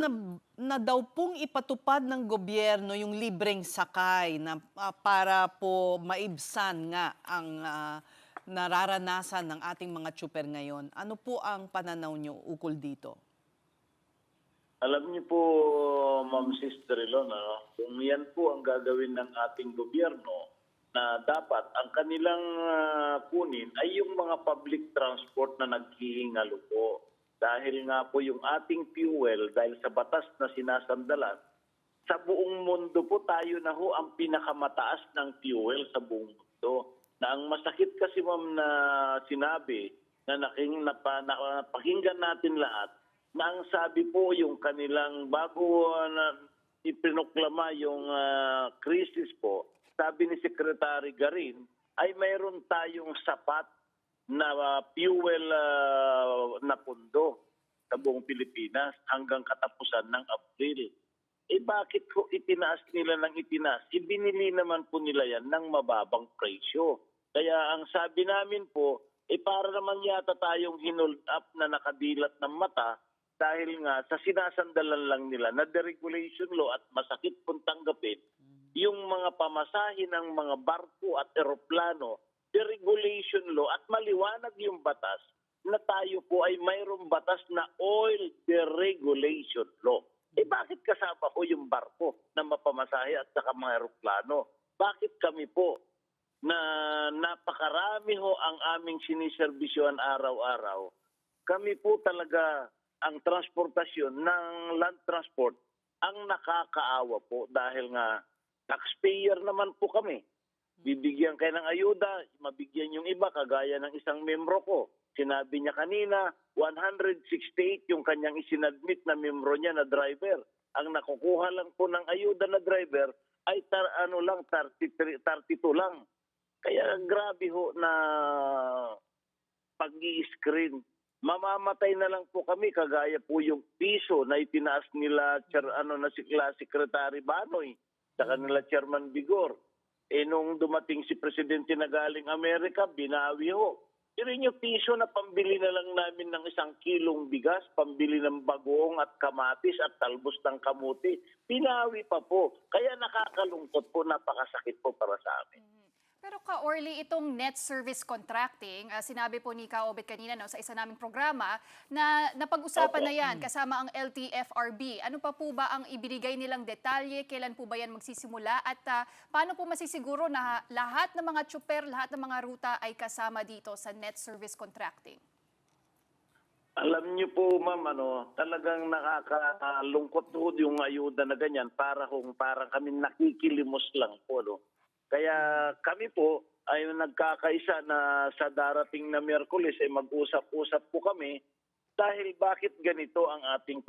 na daw pong ipatupad ng gobyerno yung libreng sakay na para po maibsan nga ang nararanasan ng ating mga tsuper ngayon. Ano po ang pananaw nyo ukol dito? Alam niyo po, Ma'am Sister Ilona, kung yan po ang gagawin ng ating gobyerno, na dapat ang kanilang kunin ay yung mga public transport na naghihingalo po. Dahil nga po yung ating fuel, dahil sa batas na sinasandalan, sa buong mundo po tayo na ho ang pinakamataas ng fuel sa buong mundo. Na ang masakit kasi, Ma'am, na sinabi na napakinggan natin lahat, na ang sabi po yung kanilang bago na ipinoklama yung crisis po, sabi ni Secretary Garin, ay mayroon tayong sapat na fuel na pundo sa buong Pilipinas hanggang katapusan ng Abril. Bakit po itinaas nila ng itinaas? Ibinili naman po nila yan ng mababang presyo. Kaya ang sabi namin po, para naman yata tayong hinold up na nakadilat ng mata dahil nga sa sinasandalan lang nila na deregulation law at masakit pong tanggapin yung mga pamasahin ng mga barko at eroplano, deregulation law at maliwanag yung batas na tayo po ay mayroong batas na oil deregulation law. Bakit kasama ko yung barko na mapamasahe at saka mga eroplano? Bakit kami po na napakarami ho ang aming siniservisyohan araw-araw? Kami po talaga ang transportasyon ng land transport ang nakakaawa po dahil nga taxpayer naman po kami. Bibigyan kayo ng ayuda, mabigyan yung iba, kagaya ng isang membro ko. Sinabi niya kanina, 168 yung kanyang isinadmit na membro niya na driver. Ang nakukuha lang po ng ayuda na driver ay 32 lang. Kaya grabe ho na pag-i-screen. Mamamatay na lang po kami, kagaya po yung piso na itinaas nila Secretary Banoy sa kanila Chairman Vigor. Nung dumating si Presidente na galing Amerika, binawi ho. Pero yung piso na pambili na lang namin ng 1 kilong bigas, pambili ng bagoong at kamatis at talbos ng kamuti, binawi pa po. Kaya nakakalungkot po, napakasakit po para sa amin. Pero Ka-Orly, itong net service contracting, sinabi po ni Ka-Obet kanina sa isa naming programa na napag-usapan na yan kasama ang LTFRB. Ano pa po ba ang ibinigay nilang detalye? Kailan po ba yan magsisimula? At paano po masisiguro na lahat ng mga tsuper, lahat ng mga ruta ay kasama dito sa net service contracting? Alam niyo po, Ma'am, talagang nakakalungkot po yung ayuda na ganyan para kami nakikilimos lang po. Kaya kami po, ay nagkakaisa na sa darating na Miyerkules ay mag-usap-usap po kami dahil bakit ganito ang ating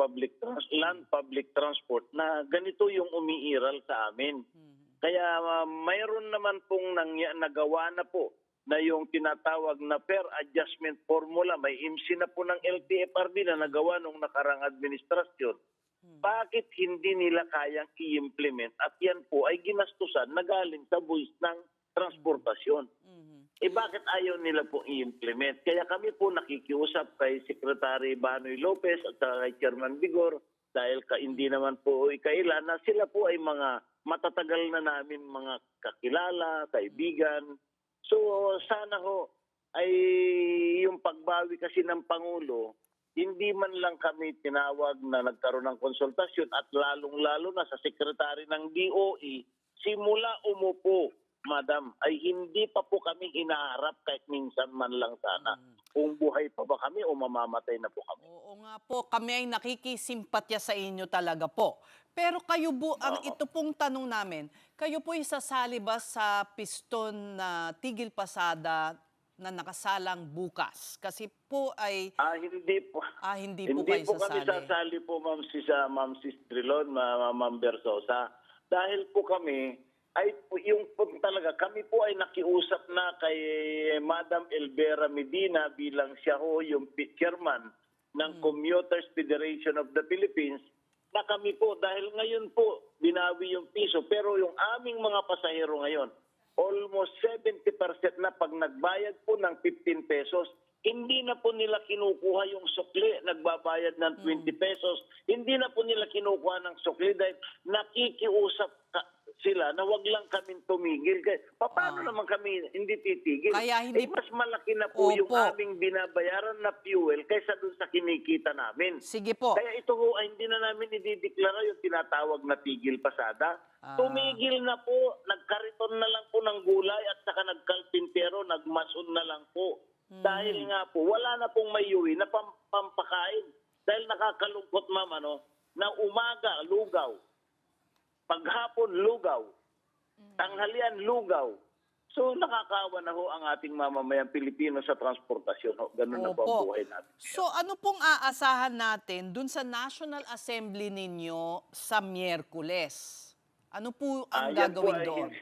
land public transport na ganito yung umiiral sa amin. Kaya mayroon naman pong nagawa na po na yung tinatawag na fair adjustment formula. May IMSI na po ng LTFRB na nagawa nung nakarang administrasyon. Bakit hindi nila kayang i-implement? At yan po ay ginastusan na galing sa buwis ng transportasyon. Bakit ayaw nila po i-implement? Kaya kami po nakikiusap kay Secretary Banoy Lopez at kay Chairman Vigor dahil hindi naman po ikailan na sila po ay mga matatagal na namin mga kakilala, kaibigan. So sana ho ay yung pagbawi kasi ng Pangulo, hindi man lang kami tinawag na nagkaroon ng konsultasyon at lalong-lalo na sa Secretary ng DOE, simula umupo, Madam, ay hindi pa po kami hinaharap kahit minsan man lang sana. Kung buhay pa ba kami o mamamatay na po kami. Oo nga po, kami ay nakikisimpatya sa inyo talaga po. Pero kayo po, ito pong tanong namin, kayo po isasali ba sa piston na tigil pasada na nakasalang bukas? Kasi po ay... hindi po. Hindi po kayo po kami sasali po, Ma'am Sis Trilon, Ma'am Bersosa. Dahil po kami... ay yung talaga kami po ay nakiusap na kay Madam Elvera Medina bilang siya ho yung chairman ng Commuters Federation of the Philippines na kami po dahil ngayon po binawi yung piso pero yung aming mga pasahero ngayon almost 70% na pag nagbayad po ng 15 pesos hindi na po nila kinukuha yung sukli, nagbabayad ng 20 pesos. Hindi na po nila kinukuha ng sukli dahil nakikiusap sila na wag lang kaming tumigil. Paano naman kami hindi titigil? Kaya hindi mas malaki na po yung aming binabayaran na fuel kaysa dun sa kinikita namin. Sige po. Kaya ito ho ay hindi na namin idideklara yung tinatawag na tigil pasada. Tumigil na po, nagkariton na lang po ng gulay at saka nagkalpintero, nagmason na lang po. Dahil nga po, wala na pong mayuwi na pampakain. Dahil nakakalungkot, ma'am, na umaga, lugaw. Paghapon, lugaw. Tanghalian, lugaw. So, nakakawa na ho ang ating mamamayang Pilipino sa transportasyon. Ganun na po ang buhay natin. So, ano pong aasahan natin dun sa National Assembly ninyo sa Miyerkules? Ano po ang gagawin doon?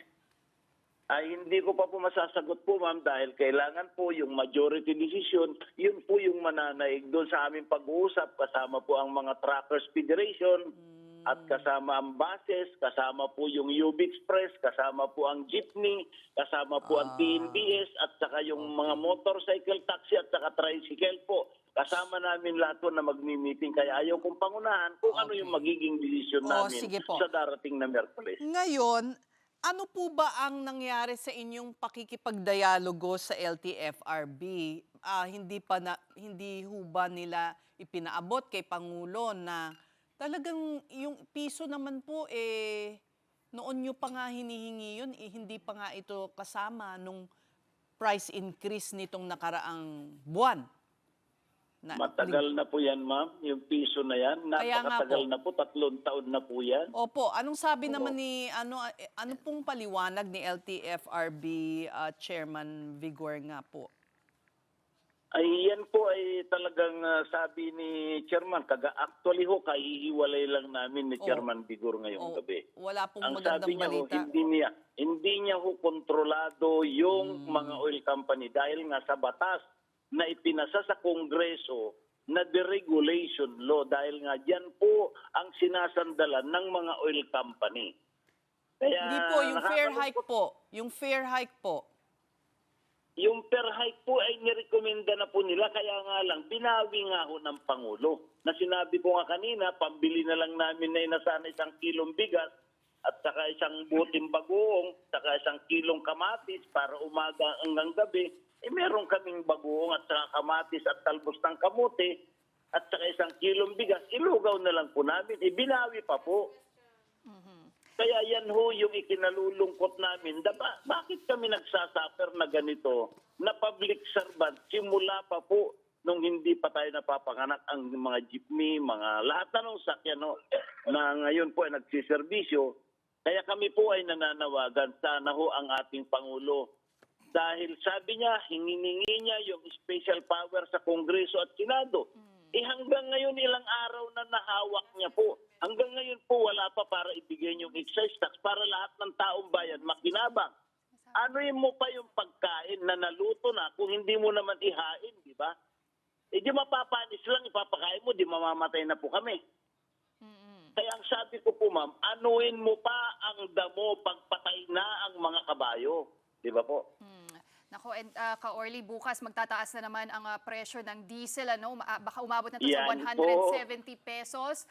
Hindi ko pa po masasagot po, ma'am, dahil kailangan po yung majority decision, yun po yung mananaig doon sa aming pag-uusap, kasama po ang mga Truckers Federation, at kasama ang buses, kasama po yung UB Express, kasama po ang jeepney, kasama po ang TNBS, at saka yung mga motorcycle taxi at saka tricycle po. Kasama namin lahat po na magmi-meeting, kaya ayaw kong pangunahan kung ano yung magiging decision namin sa darating na Miyerkules. Ngayon, ano po ba ang nangyari sa inyong pakikipagdialogo sa LTFRB? Hindi ho ba nila ipinaabot kay Pangulo na talagang yung piso naman po noon nyo pa nga hinihingi yun, hindi pa nga ito kasama nung price increase nitong nakaraang buwan? Matagal na po yan, ma'am. Yung piso na yan. Napakatagal na po. 3 taon na po yan. Opo. Anong sabi naman ni, ano pong paliwanag ni LTFRB Chairman Vigor nga po? Ay, yan po ay talagang sabi ni Chairman. Actually ho, kahihiwalay lang namin ni Chairman Vigor ngayong gabi. Wala pong ang magandang sabi niya balita. Ho, hindi niya ho kontrolado yung mga oil company dahil nga sa batas na ipinasa sa Kongreso na deregulation law dahil nga dyan po ang sinasandalan ng mga oil company. Kaya, hindi po, yung fair hike po. Yung fair hike po. Yung fair hike po ay nirekomenda na po nila kaya nga lang binawi nga ho ng Pangulo. Na sinabi ko nga kanina, pambili na lang namin na inasana 1 kilong bigas at saka 1 buting bagoong, saka 1 kilong kamatis para umaga hanggang gabi. Meron kaming bagoong at saka kamatis at talbos ng kamote at saka 1 kilong bigas. Ilugaw na lang po namin. Binawi pa po. Kaya yan ho yung ikinalulungkot namin. Bakit kami nagsasuffer na ganito na public servant simula pa po nung hindi pa tayo napapanganak ang mga jeepney, mga lahat na nung sakyan na ngayon po ay nagsiservisyo. Kaya kami po ay nananawagan sana ho ang ating Pangulo Dahil sabi niya, hiningi niya yung special power sa Kongreso at Senado. Hanggang ngayon, ilang araw na nahawak niya po. Hanggang ngayon po, wala pa para ibigay yung excise tax para lahat ng taong bayan makinabang. Anuin mo pa yung pagkain na naluto na kung hindi mo naman ihain, di ba? Di mapapanis lang, ipapakain mo, di mamamatay na po kami. Kaya ang sabi ko po, ma'am, anuin mo pa ang damo pagpatay na ang mga kabayo. Di ba po? Nako, and Ka-Orly, bukas magtataas na naman ang presyo ng diesel, ano? Baka umabot na to sa 170 pesos.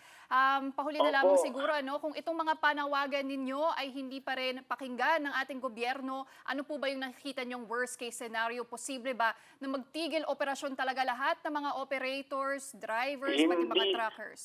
Pahuli na lamang siguro, ano, kung itong mga panawagan ninyo ay hindi pa rin pakinggan ng ating gobyerno, ano po ba yung nakikita nyong worst case scenario? Posible ba na magtigil operasyon talaga lahat ng mga operators, drivers, pati mga truckers?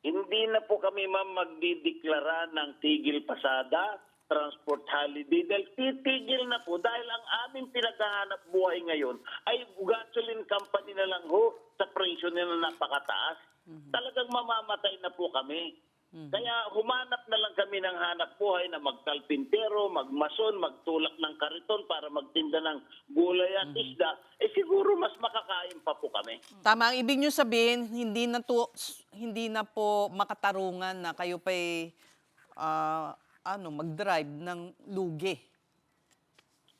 Hindi na po kami, ma'am, magdideklara ng tigil pasada, transport holiday, dahil titigil na po dahil ang aming pinaghahanap buhay ngayon ay gasoline company na lang ho sa presyo nila napakataas. Talagang mamamatay na po kami. Kaya humanap na lang kami ng hanap buhay na magkalpintero, magmason, magtulak ng kariton para magtinda ng gulay at isda. Siguro mas makakain pa po kami. Tama, ang ibig nyo sabihin, hindi na po makatarungan na kayo pa'y mag-drive ng lugi.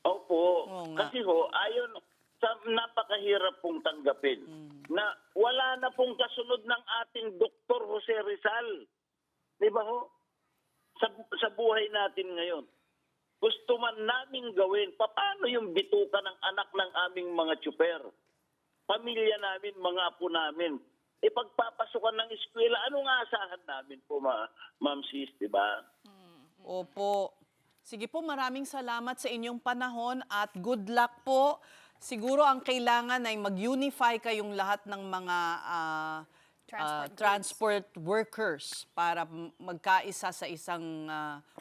Opo. Kasi ho, ayon sa napakahirap pong tanggapin na wala na pong kasunod ng ating Dr. Jose Rizal. Di ba ho? Sa buhay natin ngayon. Gusto man namin gawin, paano yung bituka ng anak ng aming mga tsuper? Pamilya namin, mga apo namin. Pagpapasukan ng eskwela, anong asahan namin po, Ma'am Sis, di ba? Opo. Sige po, maraming salamat sa inyong panahon at good luck po. Siguro ang kailangan ay mag-unify kayong lahat ng mga transport workers para magkaisa sa isang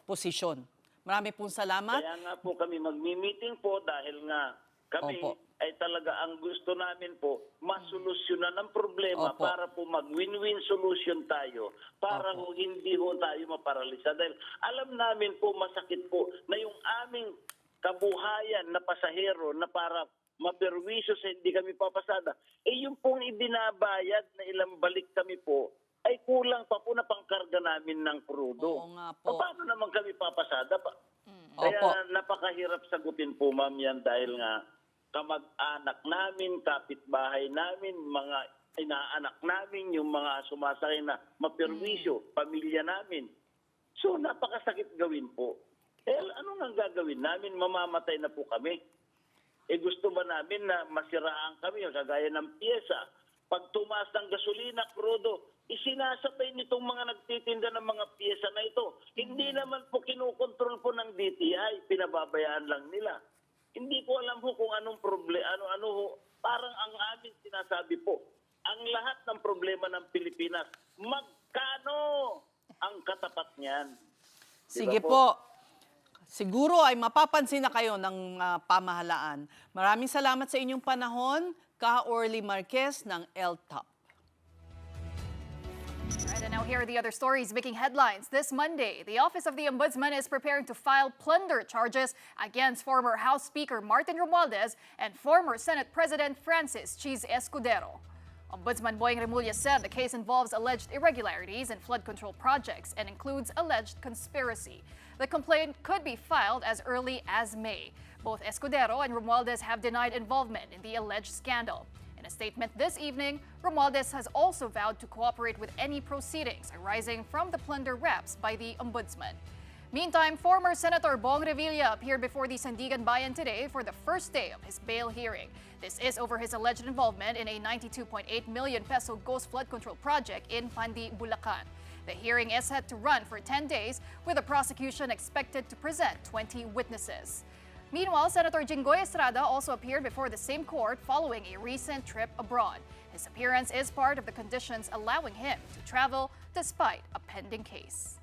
posisyon. Marami pong salamat. Kaya nga po kami magmi-meeting po dahil nga kami ay talaga ang gusto namin po masolusyonan ang problema para po mag-win-win solution tayo para hindi ho tayo maparalisa. Dahil alam namin po masakit po na yung aming kabuhayan na pasahero na para maperwisyo sa hindi kami papasada, yung pong ibinabayad na ilang balik kami po ay kulang pa po na pangkarga namin ng krudo. Oo nga po. Paano naman kami papasada pa? Kaya napakahirap sagutin po, ma'am, yan dahil nga kamag-anak namin, kapitbahay namin, mga inaanak namin, yung mga sumasakay na maperwisyo, pamilya namin. So napakasakit gawin po. Ano nga gagawin namin? Mamamatay na po kami. Gusto ba namin na masiraan kami, kagaya ng pyesa? Pag tumaas ng gasolina, krudo, isinasabay nitong mga nagtitinda ng mga pyesa na ito. Hindi naman po kinukontrol po ng DTI, pinababayaan lang nila. Hindi ko alam po kung anong problema, ano ho. Parang ang amin sinasabi po, ang lahat ng problema ng Pilipinas, magkano ang katapat niyan? Sige po. Siguro ay mapapansin na kayo ng pamahalaan. Maraming salamat sa inyong panahon, Ka-Orly Marquez ng LTOP. Right, and now here are the other stories making headlines. This Monday, the Office of the Ombudsman is preparing to file plunder charges against former House Speaker Martin Romualdez and former Senate President Francis Cheese Escudero. Ombudsman Boying Remulla said the case involves alleged irregularities in flood control projects and includes alleged conspiracy. The complaint could be filed as early as May. Both Escudero and Romualdez have denied involvement in the alleged scandal. In a statement this evening, Romualdez has also vowed to cooperate with any proceedings arising from the plunder raps by the Ombudsman. Meantime, former Senator Bong Revilla appeared before the Sandigan Bayan today for the first day of his bail hearing. This is over his alleged involvement in a 92.8 million peso ghost flood control project in Pandi, Bulacan. The hearing is set to run for 10 days, with the prosecution expected to present 20 witnesses. Meanwhile, Senator Jinggoy Estrada also appeared before the same court following a recent trip abroad. His appearance is part of the conditions allowing him to travel despite a pending case.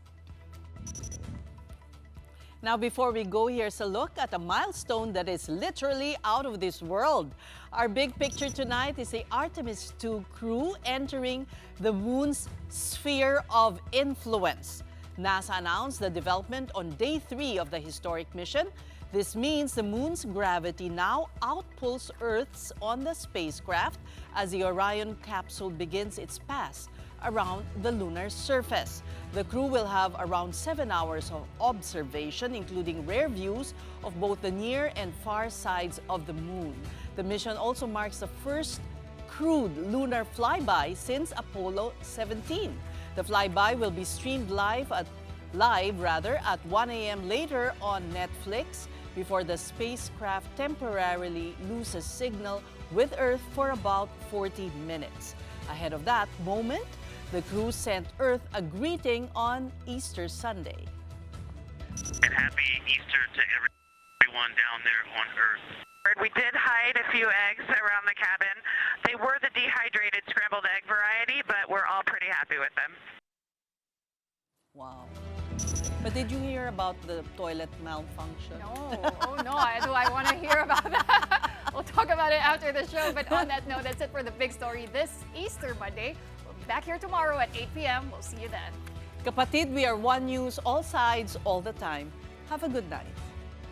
Now, before we go, here's a look at a milestone that is literally out of this world. Our big picture tonight is the Artemis II crew entering the moon's sphere of influence. NASA announced the development on day 3 of the historic mission. This means the moon's gravity now outpulls Earth's on the spacecraft as the Orion capsule begins its pass around the lunar surface. The crew will have around 7 hours of observation, including rare views of both the near and far sides of the moon. The mission also marks the first crewed lunar flyby since Apollo 17. The flyby will be streamed live at 1 a.m. later on Netflix before the spacecraft temporarily loses signal with Earth for about 40 minutes. Ahead of that moment, the crew sent Earth a greeting on Easter Sunday. And happy Easter to everyone down there on Earth. We did hide a few eggs around the cabin. They were the dehydrated scrambled egg variety, but we're all pretty happy with them. Wow. But did you hear about the toilet malfunction? No. Oh, no. Do I want to hear about that? We'll talk about it after the show. But on that note, that's it for the big story this Easter Monday. We'll be back here tomorrow at 8 p.m. We'll see you then. Kapatid, we are One News, all sides, all the time. Have a good night.